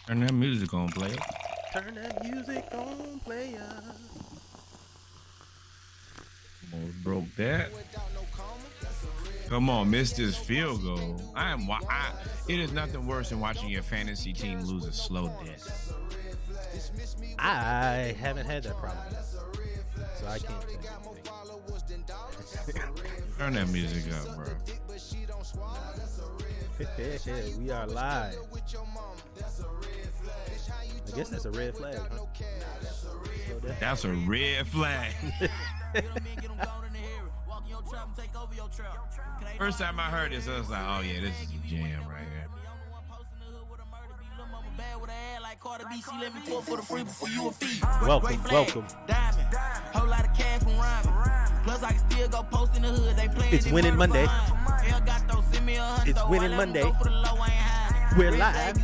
Turn that music on, player. Turn that music on, player. Almost broke that. Come on, missed this field goal. It is nothing worse than watching your fantasy team lose a slow death. I haven't had that problem yet, so I can't say anything. Turn that music up, bro. We are live. I guess that's a red flag, huh? That's a red flag. First time I heard this, I was like, oh yeah, this is a jam right here. Welcome. It's winning Monday. It's winning Monday. We're live.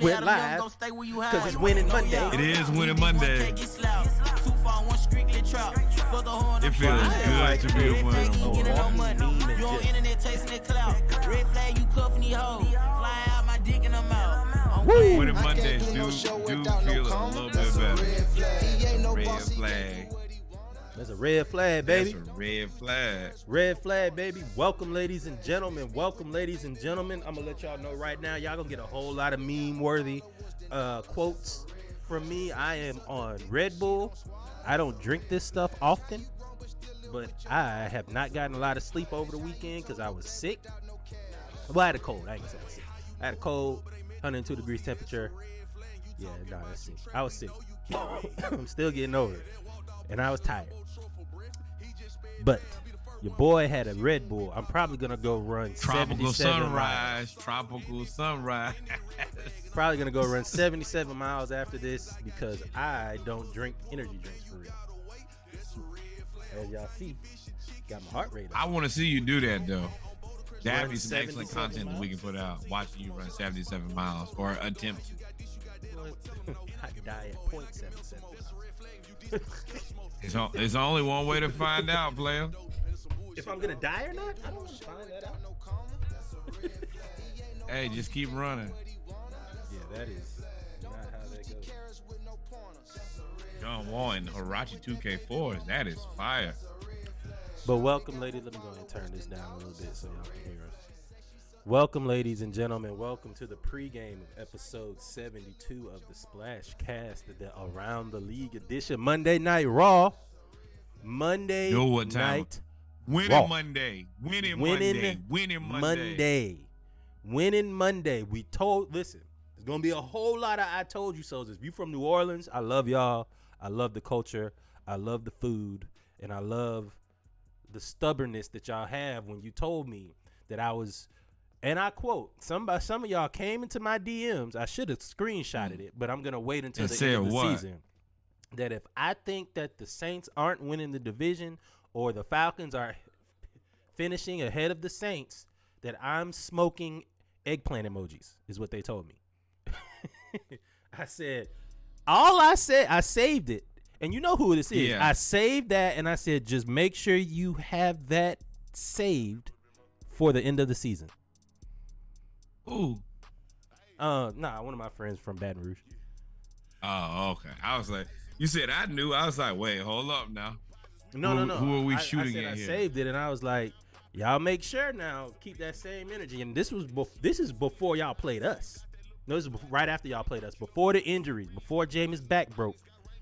We're live. Because it's winning Monday. It is winning Monday. It feels good to be a winner. Winning Mondays do feel a little bit better. Red flag. That's a red flag, baby. That's a red flag. Red flag, baby. Welcome, ladies and gentlemen. Welcome, ladies and gentlemen. I'm going to let y'all know right now, y'all going to get a whole lot of meme-worthy quotes from me. I am on Red Bull. I don't drink this stuff often, but I have not gotten a lot of sleep over the weekend because I was sick. Well, I had a cold. I ain't gonna say I was sick. I had a cold, 102 degrees temperature. Yeah, no, that's sick. I was sick. I'm still getting over it. And I was tired. But your boy had a Red Bull. I'm probably going to go run Tropical 77 sunrise. miles. Tropical sunrise. Probably going to go run 77 miles after this because I don't drink energy drinks for real. As y'all see, got my heart rate up. I want to see you do that, though. That'd be some excellent content that we can put out. Watching you run 77 miles or attempt to. I die at 0.77 miles. It's only one way to find out, player. If I'm going to die or not, I don't want to find that out. Hey, just keep running. Yeah, that is not how that goes. John Wall and Hirachi 2K4s. That is fire. But welcome, ladies. Let me go ahead and turn this down a little bit so y'all can hear us. Welcome, ladies and gentlemen. Welcome to the pregame of episode 72 of the Splash Cast, the Around the League edition. Monday Night Raw. Monday Night Winning Raw. Monday. Winning Monday. Listen, there's going to be a whole lot of I told you so's. If you from New Orleans, I love y'all. I love the culture. I love the food. And I love the stubbornness that y'all have when you told me that I was, and I quote, some of y'all came into my DMs. I should have screenshotted it, but I'm going to wait until the end of the season. That if I think that the Saints aren't winning the division or the Falcons are finishing ahead of the Saints, that I'm smoking eggplant emojis, is what they told me. I saved it. And you know who this is. Yeah. I saved that, and I said, just make sure you have that saved for the end of the season. Ooh. One of my friends from Baton Rouge. Oh, okay. I was like, you said I knew. I was like, wait, hold up now. No. Who are we shooting at here? I saved it, and I was like, y'all make sure now, keep that same energy. And this is before y'all played us. No, this is right after y'all played us. Before the injuries, before Jameis' back broke.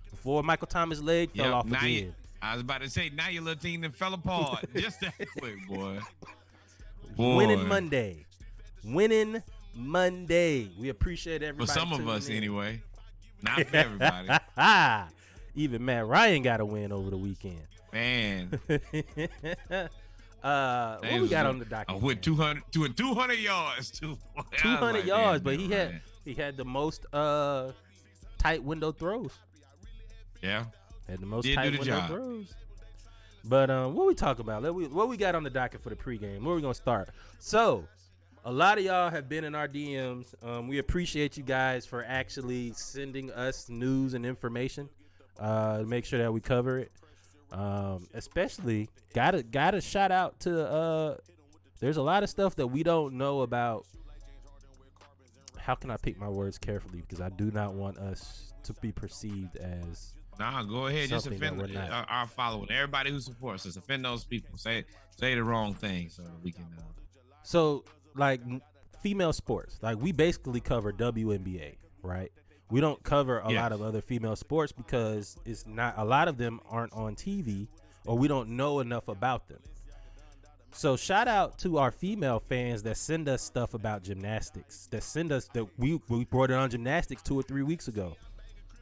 Before Michael Thomas' leg fell off again. I was about to say, now your little team that fell apart. Just that quick, boy. Winning Monday. We appreciate everybody. For some of us, anyway. Not for everybody. Even Matt Ryan got a win over the weekend. Man. What we got on the docket? With 200 yards. 200 yards, but he had the most tight window throws. Yeah. Had the most tight window throws. But what we talk about? What we got on the docket for the pregame? Where we going to start? So, a lot of y'all have been in our DMs. We appreciate you guys for actually sending us news and information to make sure that we cover it. Especially, gotta shout out to there's a lot of stuff that we don't know about how can I pick my words carefully, because I do not want us to be perceived as Nah, go ahead. Just something that offend we're not. our following. Everybody who supports us. Offend those people. Say the wrong thing so that we can. So, like, female sports, like, we basically cover WNBA, right? We don't cover a lot of other female sports because it's not, a lot of them aren't on TV, or we don't know enough about them. So shout out to our female fans that send us stuff about gymnastics, that send us, that we brought it on gymnastics 2 or 3 weeks ago.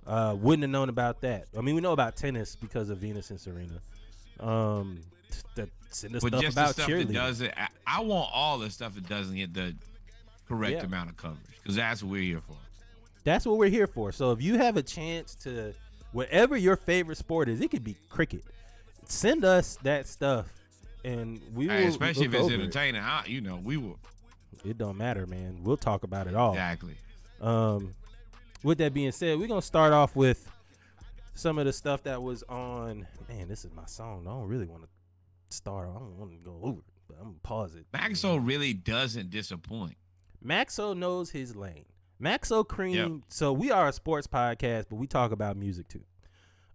Wouldn't have known about that. I mean, we know about tennis because of Venus and Serena. That send us But stuff just about the stuff cheerleading. that doesn't. I want all the stuff that doesn't get the correct amount of coverage, because that's what we're here for. That's what we're here for. So if you have a chance to, whatever your favorite sport is, it could be cricket, send us that stuff, and we will. Especially if it's entertaining, we will. It don't matter, man. We'll talk about it all. Exactly. With that being said, we're gonna start off with some of the stuff that was on. Man, this is my song. I don't really want to start. I don't want to go over it, but I'm gonna pause it. Maxo really doesn't disappoint. Maxo knows his lane. Maxo Cream. Yep. So we are a sports podcast, but we talk about music too.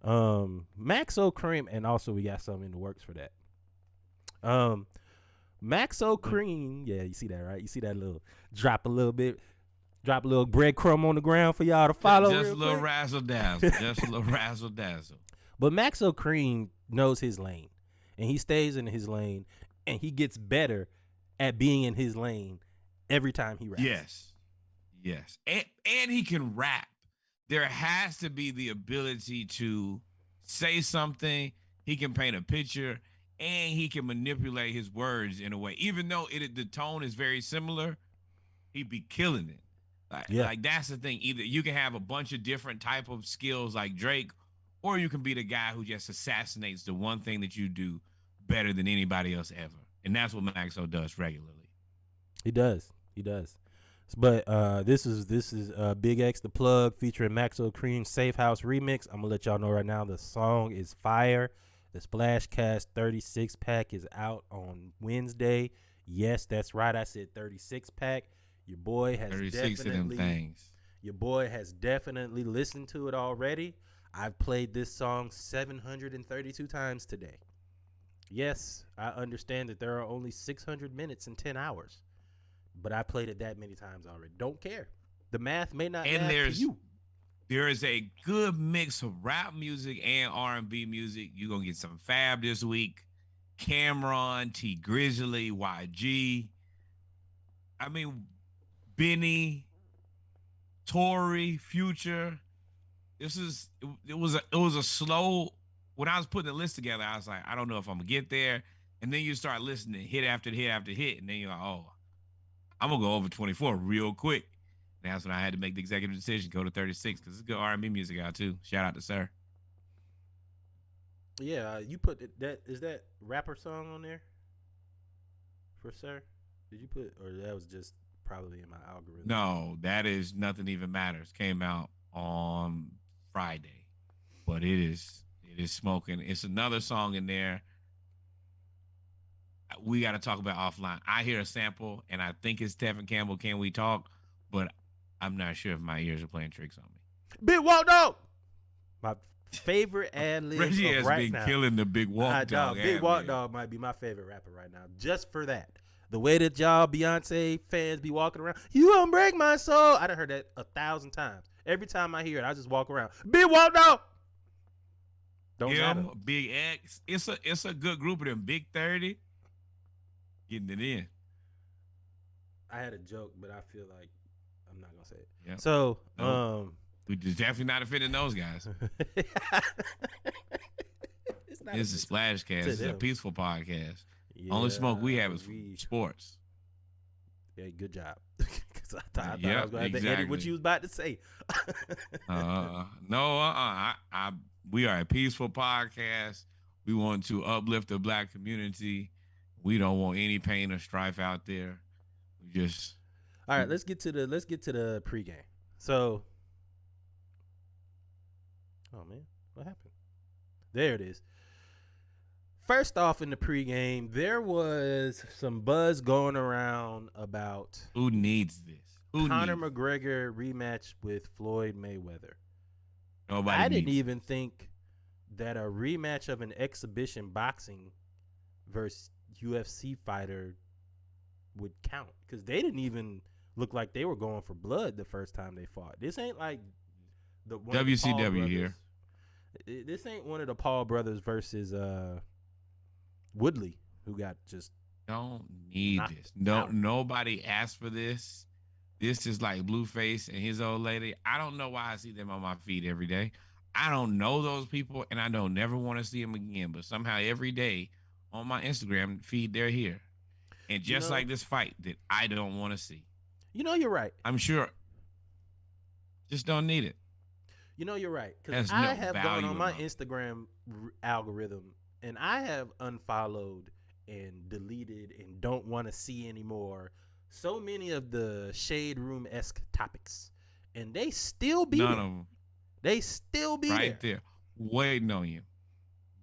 Maxo Cream, and also we got something in the works for that. Maxo Cream. Yeah, you see that, right? You see that little drop a little breadcrumb on the ground for y'all to follow. Just a little razzle dazzle. Just a little razzle dazzle. But Maxo Cream knows his lane, and he stays in his lane, and he gets better at being in his lane every time he raps. Yes. And he can rap. There has to be the ability to say something. He can paint a picture, and he can manipulate his words in a way. Even though the tone is very similar, he'd be killing it. Like that's the thing. Either you can have a bunch of different type of skills like Drake, or you can be the guy who just assassinates the one thing that you do better than anybody else ever. And that's what Maxo does regularly. He does. But this is Big X the Plug featuring Maxo Cream Safe House remix. I'm gonna let y'all know right now the song is fire. The Splashcast 36 pack is out on Wednesday. Yes, that's right. I said 36 pack. Your boy has 36 of them things. Your boy has definitely listened to it already. I've played this song 732 times today. Yes, I understand that there are only 600 minutes and 10 hours. But I played it that many times already. Don't care. The math may not math to you. There is a good mix of rap music and R&B music. You're going to get some Fab this week. Cameron, T Grizzly, YG. I mean, Benny, Tory, Future. It was a slow. When I was putting the list together, I was like, I don't know if I'm gonna get there. And then you start listening hit after hit after hit, and then you're like, oh, I'm gonna go over 24 real quick. And that's when I had to make the executive decision, go to 36, because it's good R&B music out too. Shout out to Sir. Yeah, you put that. Is that rapper song on there for Sir? Did you put, or that was just probably in my algorithm? No, that is Nothing Even Matters. Came out on Friday, but it is smoking. It's another song in there. We got to talk about offline. I hear a sample, and I think it's Tevin Campbell. Can we talk? But I'm not sure if my ears are playing tricks on me. Big Walk Dog. My favorite ad lib Reggie has right been now. killing the Big Walk Dog. Big Walk Dog might be my favorite rapper right now, just for that. The way that y'all Beyonce fans be walking around, you gonna break my soul. I done heard that 1,000 times. Every time I hear it, I just walk around. Big Walk Dog. Don't matter. Big X. It's a good group of them. Big 30. Getting it in. I had a joke, but I feel like I'm not gonna say it. Yep. So, we definitely not offending those guys. It's a Splashcast. It's a peaceful podcast. Yeah, only smoke we have is sports. Yeah, good job. Because I thought I was going to have to edit what you was about to say. We are a peaceful podcast. We want to uplift the Black community. We don't want any pain or strife out there. We just. All right, let's get to the pregame. So, oh man, what happened? There it is. First off, in the pregame, there was some buzz going around about who needs this. Who Conor needs it? McGregor rematch with Floyd Mayweather. Nobody I didn't needs it. even think that a rematch of an exhibition boxing versus UFC fighter would count because they didn't even look like they were going for blood the first time they fought. This ain't like one of the Paul WCW brothers. here. This ain't one of the Paul brothers versus Woodley, who got just Don't need knocked this. No, out. nobody asked for this. This is like Blueface and his old lady. I don't know why I see them on my feed every day. I don't know those people, and I don't never want to see them again. But somehow every day on my Instagram feed, they're here, and You just know, like this fight that I don't want to see. you're right. I'm sure. Just don't need it. You're right because Has I no have gone value on in my my life. Instagram algorithm and I have unfollowed and deleted and don't want to see anymore so many of the shade room esque topics, and they still be None there. of them. They still be Right there, waiting on you.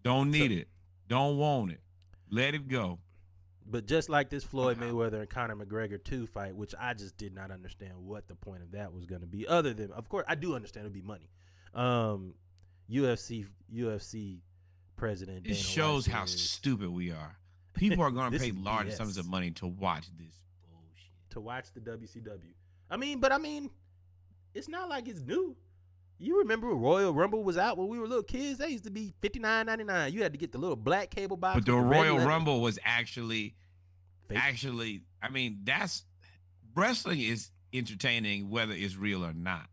Don't So, need it. Don't want it. Let it go. but just like this Floyd Somehow. Mayweather and Conor McGregor 2 fight, which I just did not understand what the point of that was going to be, other than, of course, I do understand it'd be money. UFC president It Dana shows White how says, stupid we are. People are going to this pay is large sums of BS. money to watch this bullshit. To watch the WCW. I mean, it's not like it's new. You remember Royal Rumble was out when we were little kids? They used to be $59.99. You had to get the little black cable box But the with the red Royal letters. Rumble was actually, Fake. I mean, that's wrestling is entertaining whether it's real or not.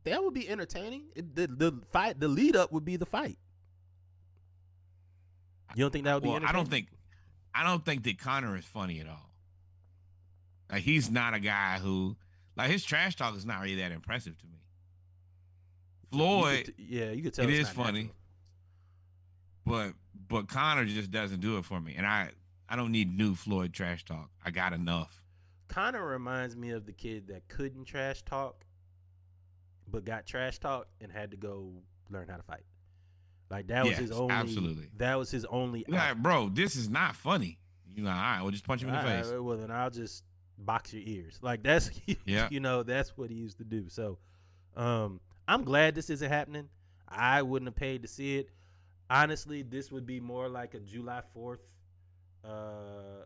That would be entertaining. The fight, the lead up would be the fight. You don't think that would be Well, entertaining? I don't think that Connor is funny at all. Like he's not a guy who, like his trash talk is not really that impressive to me. Floyd, You could tell it it's is not funny, natural. but Connor just doesn't do it for me, and I don't need new Floyd trash talk. I got enough. Connor reminds me of the kid that couldn't trash talk, but got trash talk and had to go learn how to fight. Like that was Yes, his only. absolutely. That was his only. You're like, bro, this is not funny. You're like, all right, well, just punch him in the face. Well, then I'll just box your ears. Like that's Yeah. that's what he used to do. So, I'm glad this isn't happening. I wouldn't have paid to see it. Honestly, this would be more like a July 4th.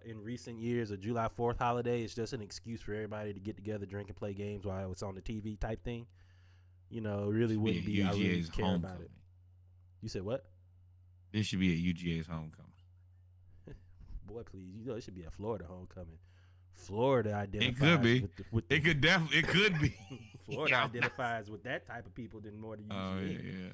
In recent years, a July 4th holiday. It's just an excuse for everybody to get together, drink, and play games while it's on the TV type thing. It really wouldn't be. I really UGA's care homecoming. about it. You said what? This should be at UGA's homecoming. Boy, please. It should be a Florida homecoming. Florida identifies. It could be. With the It could definitely. It could be. Florida Yeah. identifies with that type of people than more than Oh UGA. yeah.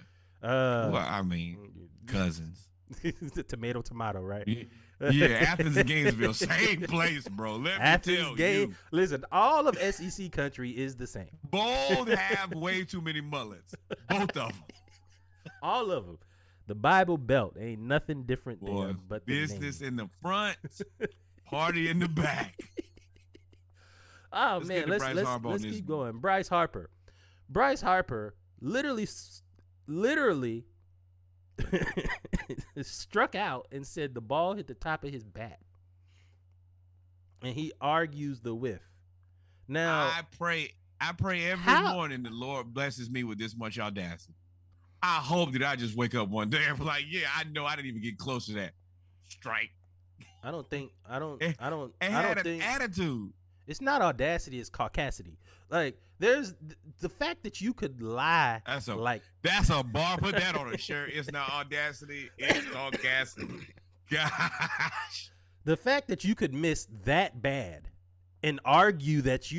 Well, I mean, cousins. The tomato, right? Yeah, Athens and Gainesville, same place, bro. Let me tell you. Listen, all of SEC country is the same. Both have way too many mullets. Both of them. All of them. The Bible Belt ain't nothing different Boy, there but the business name. in the front, party in the back. Oh Let's man, get to Bryce Harper on let's this keep one. going. Bryce Harper literally struck out and said the ball hit the top of his bat, and he argues the whiff. Now I pray every morning the Lord blesses me with this much audacity. I hope that I just wake up one day and be like, yeah, I know I didn't even get close to that strike. I don't think It had an attitude. it's not audacity, it's caucasity. Like there's the fact that you could lie. That's a bar. Put that on a shirt. It's not audacity. It's caucasity. Gosh. The fact that you could miss that bad and argue that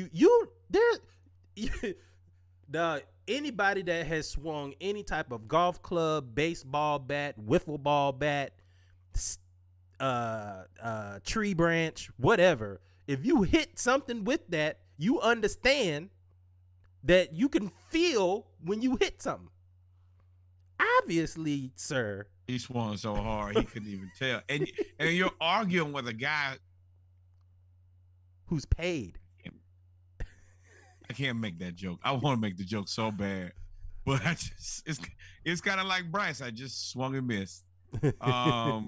anybody that has swung any type of golf club, baseball bat, wiffle ball bat, tree branch, whatever, if you hit something with that, you understand that you can feel when you hit something. Obviously, sir. He swung so hard he couldn't even tell. And you're arguing with a guy who's paid. I can't make that joke. I want to make the joke so bad. But it's kind of like Bryce. I just swung and missed. I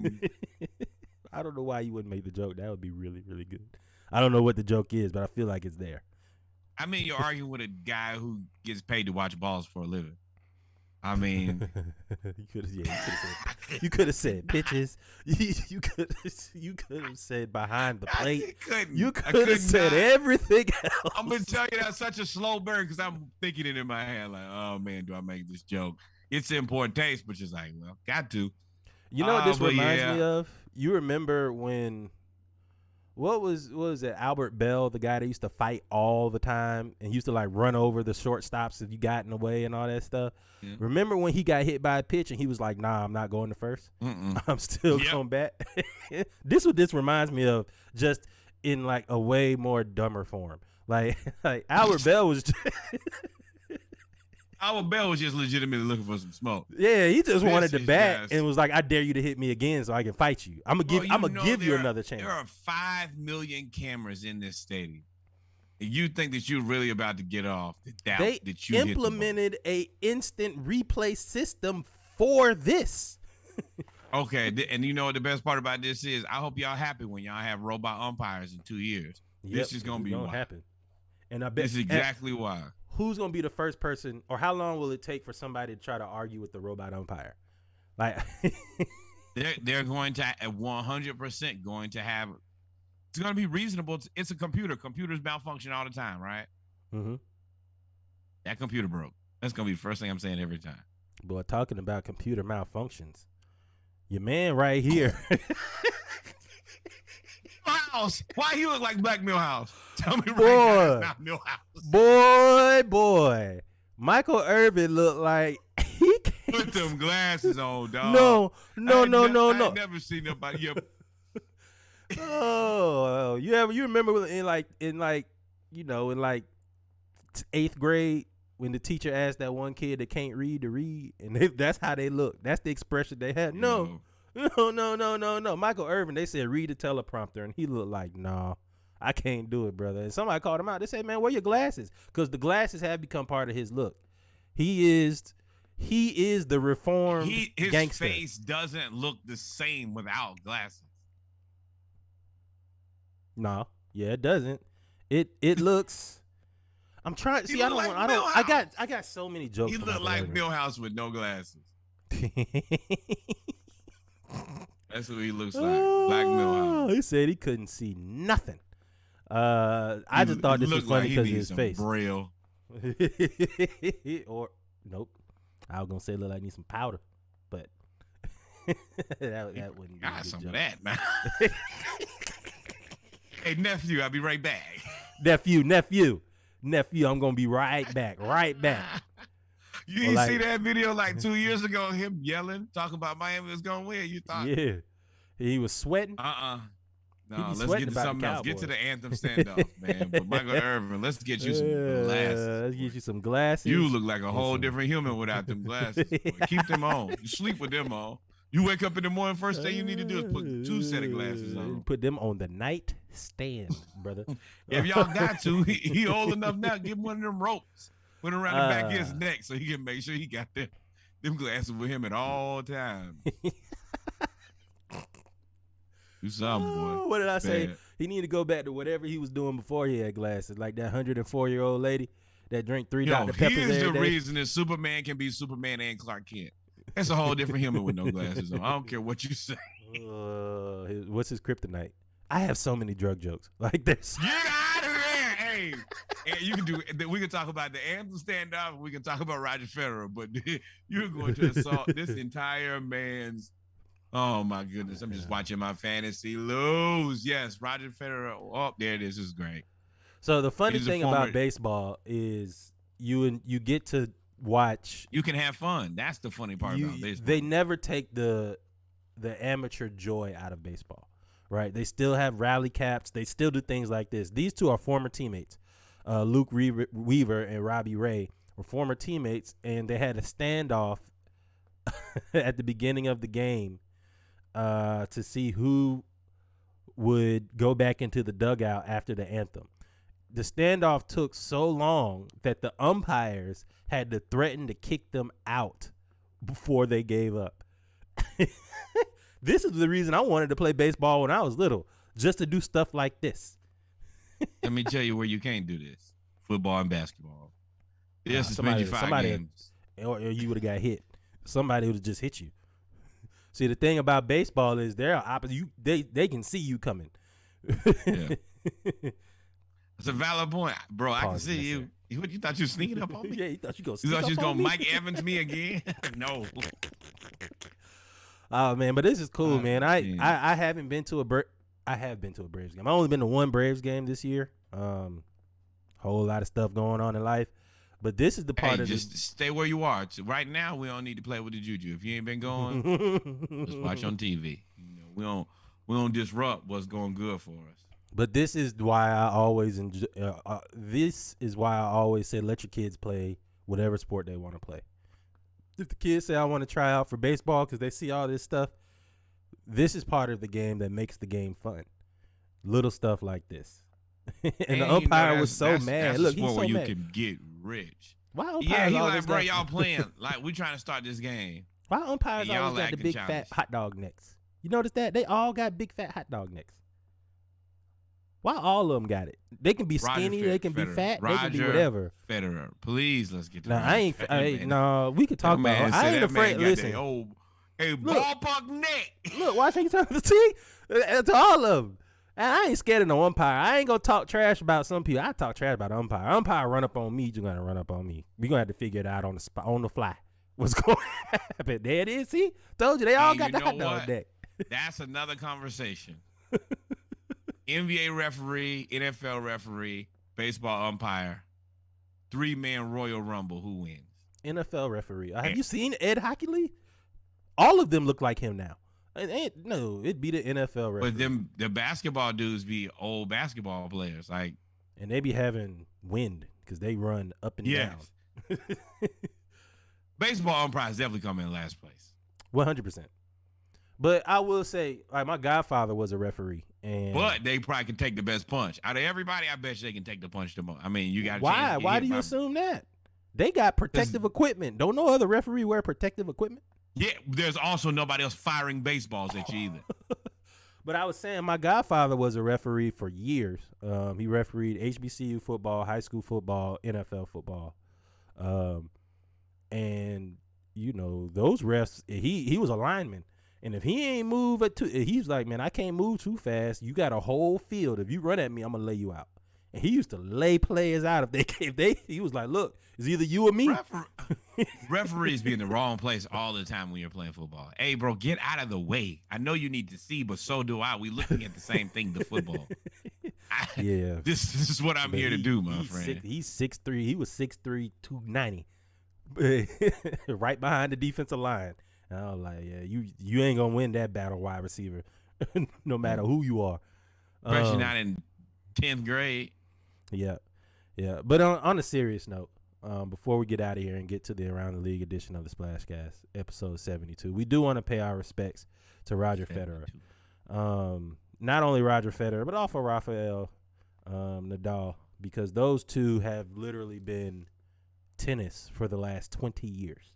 don't know why you wouldn't make the joke. That would be really, really good. I don't know what the joke is, but I feel like it's there. I mean, you're arguing with a guy who gets paid to watch balls for a living. I mean, you could have said pitches. You could have said behind the plate. You could have said everything else. I'm gonna tell you that's such a slow burn because I'm thinking it in my head like, oh man, do I make this joke? It's in poor taste, but just like, well, got to. You know what this reminds me of? You remember when? What was it? Albert Bell, the guy that used to fight all the time and used to like run over the shortstops if you got in the way and all that stuff. Yeah. Remember when he got hit by a pitch and he was like, "Nah, I'm not going to first. I'm still going back." This reminds me of, just in like a way more dumber form. Like Albert Bell was. Albert Bell was just legitimately looking for some smoke. Yeah, he just wanted to bat and was like, "I dare you to hit me again, so I can fight you. I'm gonna give you another chance." There are 5 million cameras in this stadium. And you think that you're really about to get off the doubt that you implemented a instant replay system for this. Okay, and you know what the best part about this is? I hope y'all happy when y'all have robot umpires in 2 years. This is gonna be what happen. And I bet this is exactly why. Who's going to be the first person, or how long will it take for somebody to try to argue with the robot umpire? Like, they're going to 100% going to have. It's going to be reasonable. It's a computer. Computers malfunction all the time, right? Mm-hmm. That computer broke. That's going to be the first thing I'm saying every time. Boy, talking about computer malfunctions, your man right here. Milhouse. Why he look like Black Milhouse? Tell me right now, it's not Milhouse. Boy. Michael Irvin looked like he can't put them glasses on, dog. No. I've never seen nobody. Oh, you remember in 8th grade when the teacher asked that one kid that can't read to read, and that's how they look. That's the expression they had. No. Michael Irvin, they said read the teleprompter, and he looked like, nah, I can't do it, brother. And somebody called him out. They said, man, wear your glasses, because the glasses have become part of his look. He is the reformed gangster. His face doesn't look the same without glasses. No, yeah, it doesn't. It looks. I'm trying. See, I got so many jokes. He look like Milhouse with no glasses. That's what he looks like. Black Milhouse. He said he couldn't see nothing. I just thought this was funny because of his face. Braille. Or nope. I was gonna say look like I need some powder, but that wouldn't be got some joke. Of that, man. Hey nephew, I'll be right back. Nephew, I'm gonna be right back. You didn't see that video like 2 years ago, him yelling, talking about Miami was gonna win. You thought? Yeah, he was sweating. No, let's get to something else. Get to the anthem standoff, man. But Michael Irvin, let's get you some glasses. Let's get you some glasses. You look like a whole different human without them glasses. Keep them on. You sleep with them on. You wake up in the morning, first thing you need to do is put 2 set of glasses on. Put them on the nightstand, brother. If y'all got to, he old enough now. Give him one of them ropes. Put it around the back of his neck so he can make sure he got them glasses with him at all times. Do something, boy. What did I say? He need to go back to whatever he was doing before he had glasses, like that 104-year-old lady that drank 3 Dr. Peppers every day. Here's the reason that Superman can be Superman and Clark Kent. That's a whole different human with no glasses on. I don't care what you say. What's his kryptonite? I have so many drug jokes like this. Get out of there, hey! And you can do. We can talk about the anthem standoff. We can talk about Roger Federer, but you're going to assault this entire man's. Oh my goodness! I'm just watching my fantasy lose. Yes, Roger Federer. Oh, there it is. This is great. So the funny thing about baseball is you get to watch. You can have fun. That's the funny part about baseball. They never take the amateur joy out of baseball, right? They still have rally caps. They still do things like this. These two are former teammates. Luke Weaver and Robbie Ray were former teammates, and they had a standoff at the beginning of the game to see who would go back into the dugout after the anthem. The standoff took so long that the umpires had to threaten to kick them out before they gave up. This is the reason I wanted to play baseball when I was little, just to do stuff like this. Let me tell you where you can't do this. football and basketball. They'll suspend somebody, you 5 somebody, games. or you would have got hit. Somebody would have just hit you. See, the thing about baseball is they're opposite. They can see you coming. Yeah. That's a valid point, bro. I can Pause see you. What, you thought you were sneaking up on me? Yeah, you thought you gonna. You thought you was going gonna Mike Evans me again? No. Oh man, but this is cool, man. I Yeah. haven't been to a I have been to a Braves game. I only been to one Braves game this year. Whole lot of stuff going on in life, but this is the part Hey, of just stay where you are. Right now, we don't need to play with the juju. If you ain't been going, just watch on TV. You know, we don't disrupt what's going good for us. But this is why I always enjoy. This is why I always say let your kids play whatever sport they want to play. If the kids say I want to try out for baseball because they see all this stuff, this is part of the game that makes the game fun. Little stuff like this. And the umpire was so mad. That's Look, a he's sport so where you mad. can get rich. Why umpires Yeah, he always like, bro, got, y'all playing like we trying to start this game. Why umpires and y'all always got the acting big childish. fat hot dog necks? You notice that? They all got big fat hot dog necks. Why all of them got it? They can be skinny, they can be fat, they can be whatever. Federer, please, let's get to Now, man. no, we could talk about it. I ain't afraid. Listen, ballpark neck. look, watch how you talk to T to all of them. And I ain't scared of no umpire. I ain't gonna talk trash about some people. I talk trash about umpire. Umpire run up on me, you're gonna run up on me. We gonna have to figure it out on the spot, on the fly. What's going to happen? There it is. See, told you they all got the hot dog neck. That's another conversation. NBA referee, NFL referee, baseball umpire, 3-man Royal Rumble. Who wins? NFL referee. Have you seen Ed Hockley? All of them look like him now. No, it'd be the NFL referee. But them the basketball dudes be old basketball players, like, and they be having wind because they run up and down. Baseball umpires definitely come in last place. 100%. But I will say, like, my godfather was a referee, but they probably can take the best punch out of everybody. I bet you they can take the punch the most. I mean, you got why? Why do you assume that? They got protective equipment. Don't no other referee wear protective equipment? Yeah, there's also nobody else firing baseballs at you either. But I was saying my godfather was a referee for years. He refereed HBCU football, high school football, NFL football. And, you know, those refs, he was a lineman. And if he ain't move he's like, man, I can't move too fast. You got a whole field. If you run at me, I'm going to lay you out. And he used to lay players out he was like, look, it's either you or me. Referees be in the wrong place all the time when you're playing football. Hey, bro, get out of the way. I know you need to see, but so do I. We looking at the same thing, the football. Yeah. This is what I'm here to do, my friend. He's 6'3". He was 6'3", 290. Right behind the defensive line. And I was like, yeah, you ain't going to win that battle, wide receiver, no matter who you are. Especially not in 10th grade. Yeah. Yeah. But on a serious note, before we get out of here and get to the Around the League edition of the Splashcast, episode 72, we do want to pay our respects to Roger Federer. Not only Roger Federer, but also Rafael Nadal, because those two have literally been tennis for the last 20 years.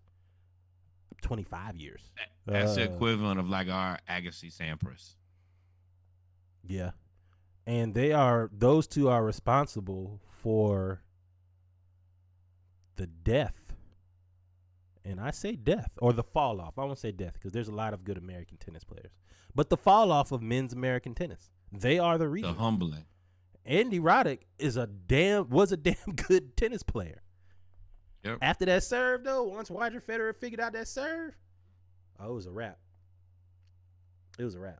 25 years. That's the equivalent of like our Agassi Sampras. Yeah. And those two are responsible for the death. And I say death, or the fall off. I won't say death because there's a lot of good American tennis players. But the fall off of men's American tennis. They are the reason. The humbling. Andy Roddick was a damn good tennis player. Yep. After that serve, though, once Roger Federer figured out that serve, it was a wrap. It was a wrap.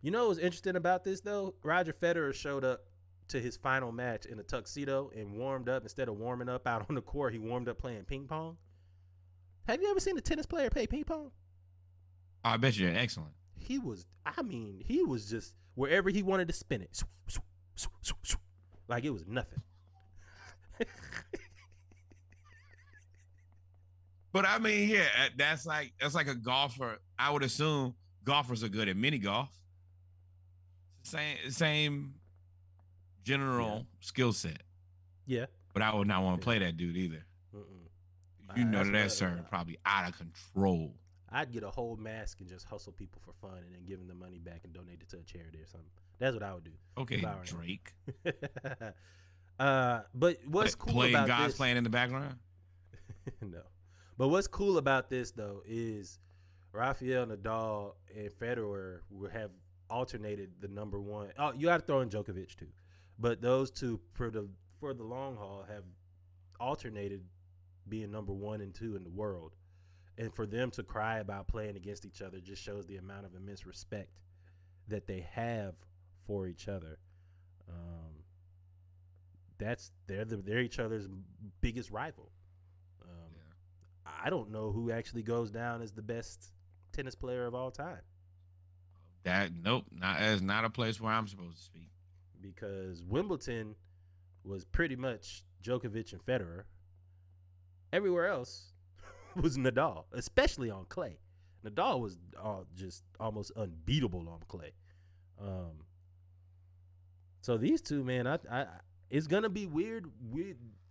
You know what was interesting about this, though? Roger Federer showed up to his final match in a tuxedo and warmed up. Instead of warming up out on the court, he warmed up playing ping pong. Have you ever seen a tennis player play ping pong? I bet you're excellent. He was just wherever he wanted to spin it. Like it was nothing. But I mean, yeah, that's like a golfer. I would assume golfers are good at mini golf. Same general skill set. Yeah. But I would not want to play that dude either. You know that serve probably out of control. I'd get a whole mask and just hustle people for fun and then give them the money back and donate it to a charity or something. That's what I would do. Okay, Drake. But what's cool Playing about God's this? playing in the background. No, but what's cool about this though is Rafael Nadal and Federer will have alternated the number one. Oh, you got to throw in Djokovic too, but those two for the long haul have alternated being number 1 and 2 in the world, and for them to cry about playing against each other just shows the amount of immense respect that they have for each other. They're each other's biggest rival. I don't know who actually goes down as the best tennis player of all time. Nope, not a place where I'm supposed to speak. Because Wimbledon was pretty much Djokovic and Federer. Everywhere else was Nadal, especially on clay. Nadal was just almost unbeatable on clay. So these two, man, it's gonna be weird.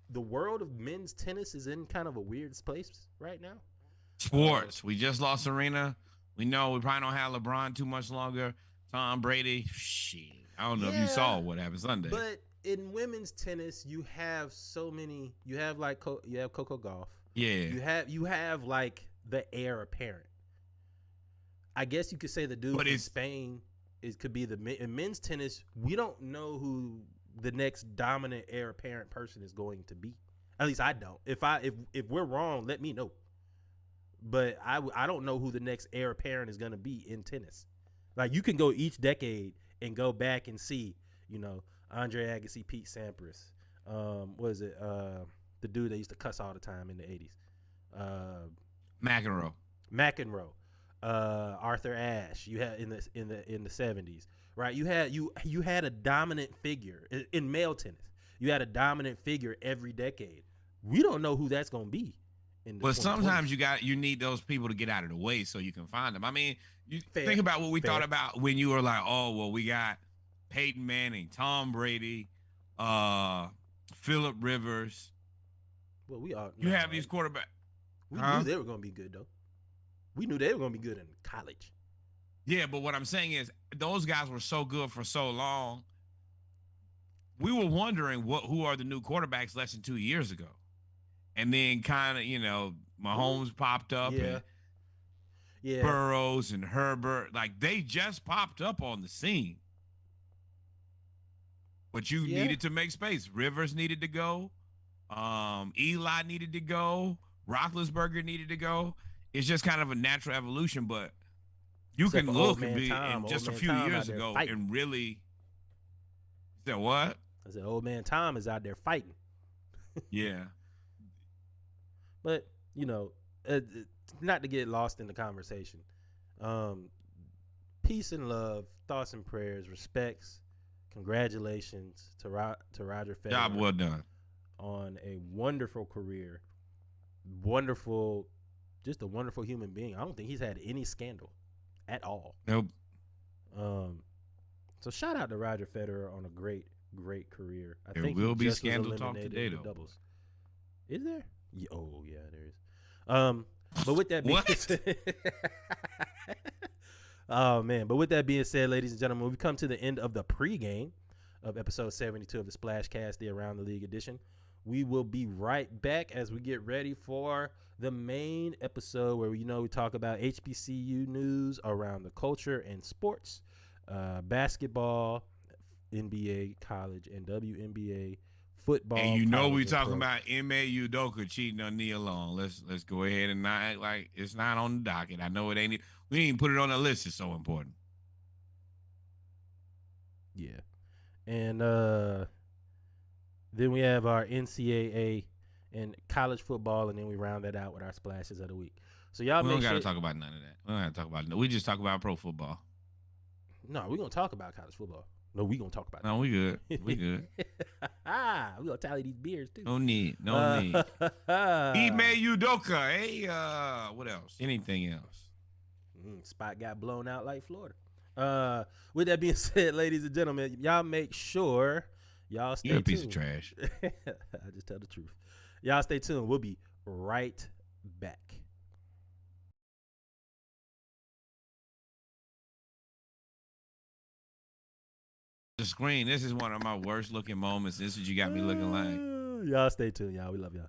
The world of men's tennis is in kind of a weird place right now. Sports. We just lost Serena. We know we probably don't have LeBron too much longer. Tom Brady. Shit. I don't know if you saw what happened Sunday. But in women's tennis, you have so many. You have like you have Coco Gauff. Yeah. You have like the heir apparent. I guess you could say the dude from Spain could be in men's tennis. We don't know who the next dominant heir apparent person is going to be. At least I don't. If we're wrong, let me know. But I don't know who the next heir apparent is going to be in tennis. Like, you can go each decade and go back and see, Andre Agassi, Pete Sampras. What is it? The dude that used to cuss all the time in the 80s. McEnroe. Arthur Ashe. You had in the 70s, right? You had a dominant figure in male tennis. You had a dominant figure every decade. We don't know who that's going to be. But sometimes you need those people to get out of the way so you can find them. I mean, think about what we thought about when you were like, oh, well, we got Peyton Manning, Tom Brady, Phillip Rivers. Well, you have these quarterbacks. We knew they were going to be good, though. We knew they were going to be good in college. Yeah, but what I'm saying is those guys were so good for so long. We were wondering who are the new quarterbacks less than 2 years ago. And then kind of, Mahomes popped up and Burrows and Herbert. Like, they just popped up on the scene. But you needed to make space. Rivers needed to go. Eli needed to go. Roethlisberger needed to go. It's just kind of a natural evolution, but you can look and be in just a few years ago and really. You said what? I said, old man Tom is out there fighting. Yeah. But, not to get lost in the conversation. Peace and love, thoughts and prayers, respects, congratulations to Roger Federer. Job well done. On a wonderful career. Just a wonderful human being. I don't think he's had any scandal at all. Nope. So shout out to Roger Federer on a great career. There will be scandal talk today, though. Doubles. Is there? Yeah, there is. But with that being said, oh man. But with that being said, ladies and gentlemen, we've come to the end of the pregame of episode 72 of the Splashcast, the Around the League edition. We will be right back as we get ready for the main episode where we talk about HBCU news around the culture and sports, basketball, NBA, college, and WNBA. Football, and we talking about Ime Udoka cheating on Nia Long. Let's go ahead and not act like it's not on the docket. I know it ain't. We didn't put it on the list. It's so important. Yeah, and then we have our NCAA and college football, and then we round that out with our splashes of the week. So y'all, we don't got to talk about none of that. We don't got to talk about it. We just talk about pro football. No, we're gonna talk about college football. No, we gonna talk about that. No, we good. We good. We gonna tally these beers too. No need. Ime Udoka. Hey, what else? Anything else? Spot got blown out like Florida. With that being said, ladies and gentlemen, y'all make sure y'all stay tuned. You're a piece of trash. I just tell the truth. Y'all stay tuned. We'll be right back. The screen. This is one of my worst looking moments. This is what you got me looking like. Y'all stay tuned, y'all. We love y'all.